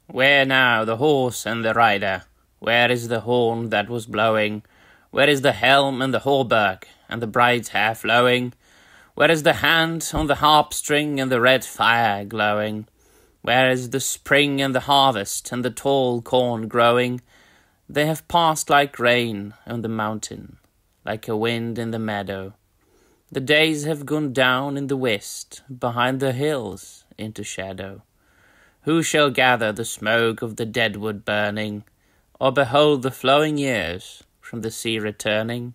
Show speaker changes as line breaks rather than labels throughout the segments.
Where now the horse and the rider? Where is the horn that was blowing? Where is the helm and the hauberk, and the bride's hair flowing? Where is the hand on the harp string and the red fire glowing? Where is the spring and the harvest and the tall corn growing? They have passed like rain on the mountain, like a wind in the meadow. The days have gone down in the west, behind the hills, into shadow. Who shall gather the smoke of the deadwood burning, or behold the flowing years from the sea returning?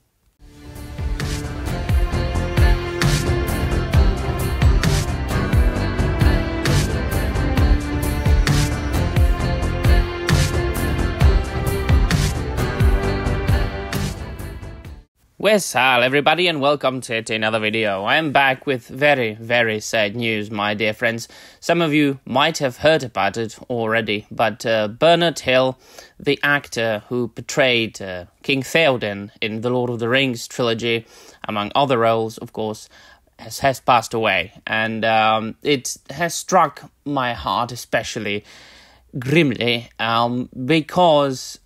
Well, everybody, and welcome to another video. I am back with very, very sad news, my dear friends. Some of you might have heard about it already, but Bernard Hill, the actor who portrayed King Theoden in the Lord of the Rings trilogy, among other roles, of course, has passed away. And it has struck my heart especially grimly because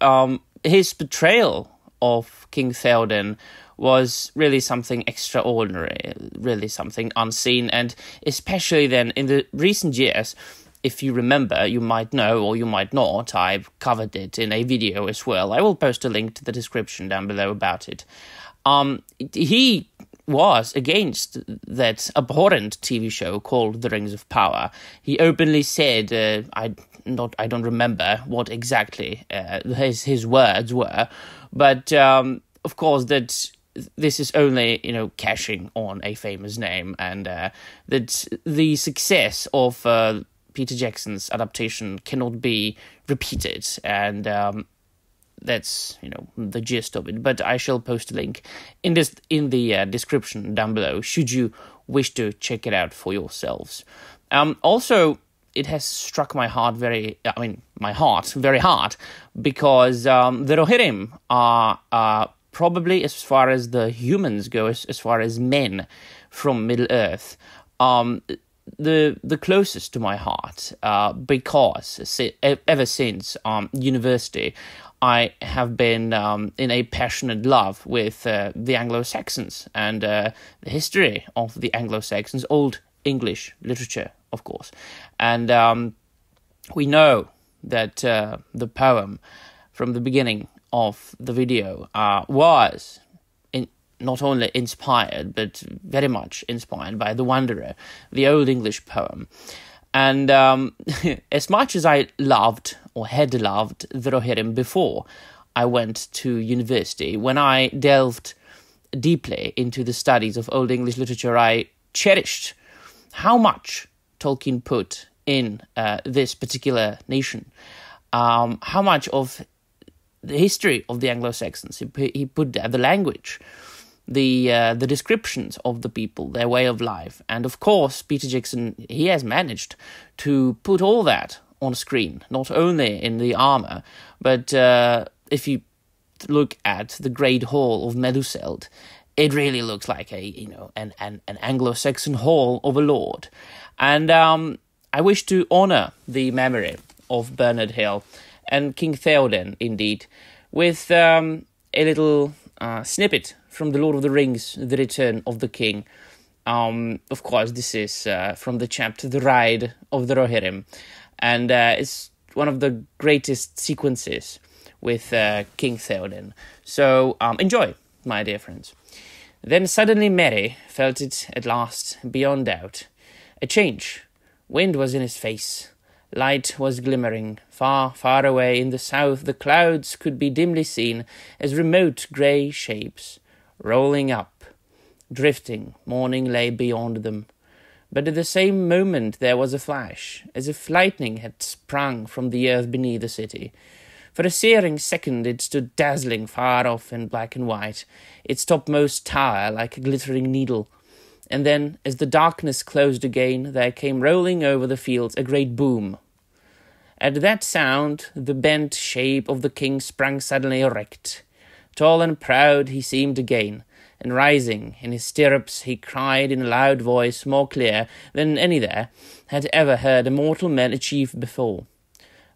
his portrayal of King Theoden was really something extraordinary, really something unseen, and especially then in the recent years, if you remember, you might know or you might not, I've covered it in a video as well. I will post a link to the description down below about it. He was against that abhorrent TV show called The Rings of Power. He openly said, I don't remember what exactly his words were, but of course that this is only, cashing on a famous name, and that the success of Peter Jackson's adaptation cannot be repeated, and that's, the gist of it. But I shall post a link in the description down below, should you wish to check it out for yourselves. Also, it has struck my heart very hard, because the Rohirrim are probably, as far as the humans go, as far as men from Middle-earth, the closest to my heart, because ever since university, I have been in a passionate love with the Anglo-Saxons and the history of the Anglo-Saxons, Old English literature, of course. And we know that the poem from the beginning of the video was not only inspired, but very much inspired by The Wanderer, the Old English poem. And as much as I loved or had loved the Rohirrim before I went to university, when I delved deeply into the studies of Old English literature, I cherished how much Tolkien put in this particular nation, how much of the history of the Anglo-Saxons he put there, the language, the descriptions of the people, their way of life. And of course, Peter Jackson, he has managed to put all that on screen, not only in the armor, but if you look at the Great Hall of Meduseld, it really looks like an Anglo-Saxon hall of a lord. And I wish to honor the memory of Bernard Hill and King Theoden, indeed, with a little snippet from The Lord of the Rings, The Return of the King. Of course, this is from the chapter The Ride of the Rohirrim, and it's one of the greatest sequences with King Theoden. So enjoy, my dear friends. Then suddenly Merry felt it at last, beyond doubt. A change. Wind was in his face. Light was glimmering. Far, far away in the south, the clouds could be dimly seen as remote grey shapes. Rolling up, drifting, morning lay beyond them. But at the same moment there was a flash, as if lightning had sprung from the earth beneath the city. For a searing second it stood dazzling far off in black and white, its topmost tower like a glittering needle. And then, as the darkness closed again, there came rolling over the fields a great boom. At that sound, the bent shape of the king sprang suddenly erect. Tall and proud he seemed again, and rising in his stirrups he cried in a loud voice more clear than any there had ever heard a mortal man achieve before.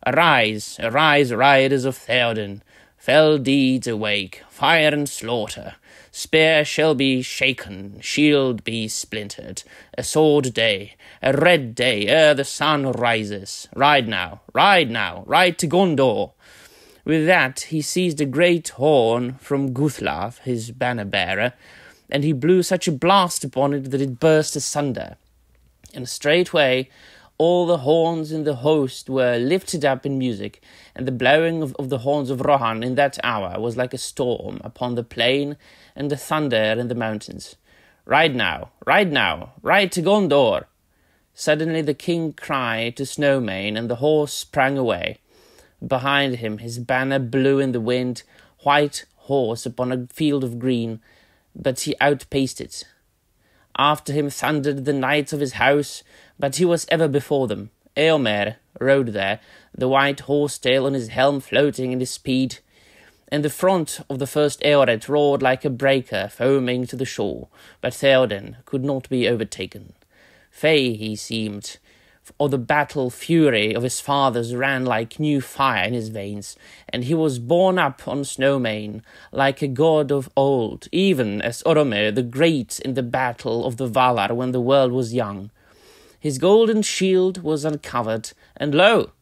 Arise, arise, riders of Theoden, fell deeds awake, fire and slaughter. Spear shall be shaken, shield be splintered, a sword day, a red day ere the sun rises. Ride now, ride to Gondor. With that he seized a great horn from Guthlaf, his banner-bearer, and he blew such a blast upon it that it burst asunder. And straightway all the horns in the host were lifted up in music, and the blowing of the horns of Rohan in that hour was like a storm upon the plain and the thunder in the mountains. Ride now, ride to Gondor. Suddenly the king cried to Snowmane, and the horse sprang away. Behind him his banner blew in the wind, white horse upon a field of green, but he outpaced it. After him thundered the knights of his house, but he was ever before them. Eomer rode there, the white horse-tail on his helm floating in his speed. And the front of the first Eoret roared like a breaker foaming to the shore, but Theoden could not be overtaken. Fey he seemed, or the battle fury of his fathers ran like new fire in his veins, and he was borne up on Snowmane like a god of old, even as Oromir the Great in the battle of the Valar when the world was young. His golden shield was uncovered, and lo!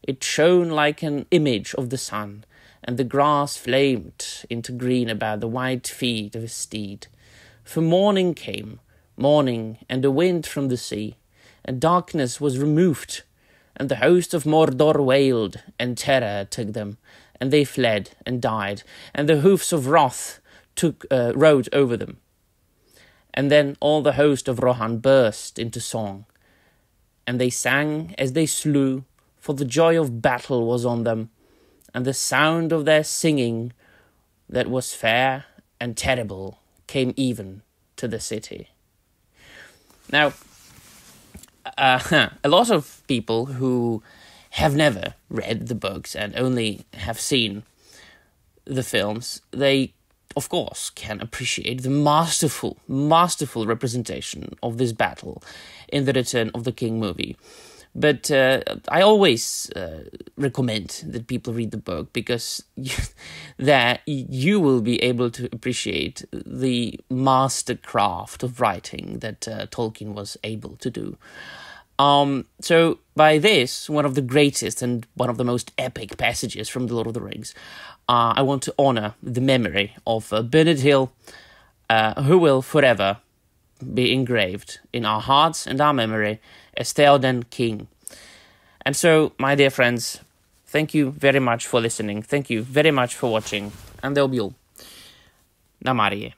It shone like an image of the sun, and the grass flamed into green about the white feet of his steed. For morning came, morning and a wind from the sea, and darkness was removed, and the host of Mordor wailed, and terror took them, and they fled and died, and the hoofs of wrath rode over them. And then all the host of Rohan burst into song, and they sang as they slew, for the joy of battle was on them, and the sound of their singing that was fair and terrible came even to the city. Now, a lot of people who have never read the books and only have seen the films, they, of course, can appreciate the masterful representation of this battle in the Return of the King movie. But I always recommend that people read the book, because there you will be able to appreciate the mastercraft of writing that Tolkien was able to do. So by this, one of the greatest and one of the most epic passages from The Lord of the Rings, I want to honor the memory of Bernard Hill, who will forever be engraved in our hearts and our memory as Theoden King. And so, my dear friends, thank you very much for listening. Thank you very much for watching. And there'll be all. Namarie.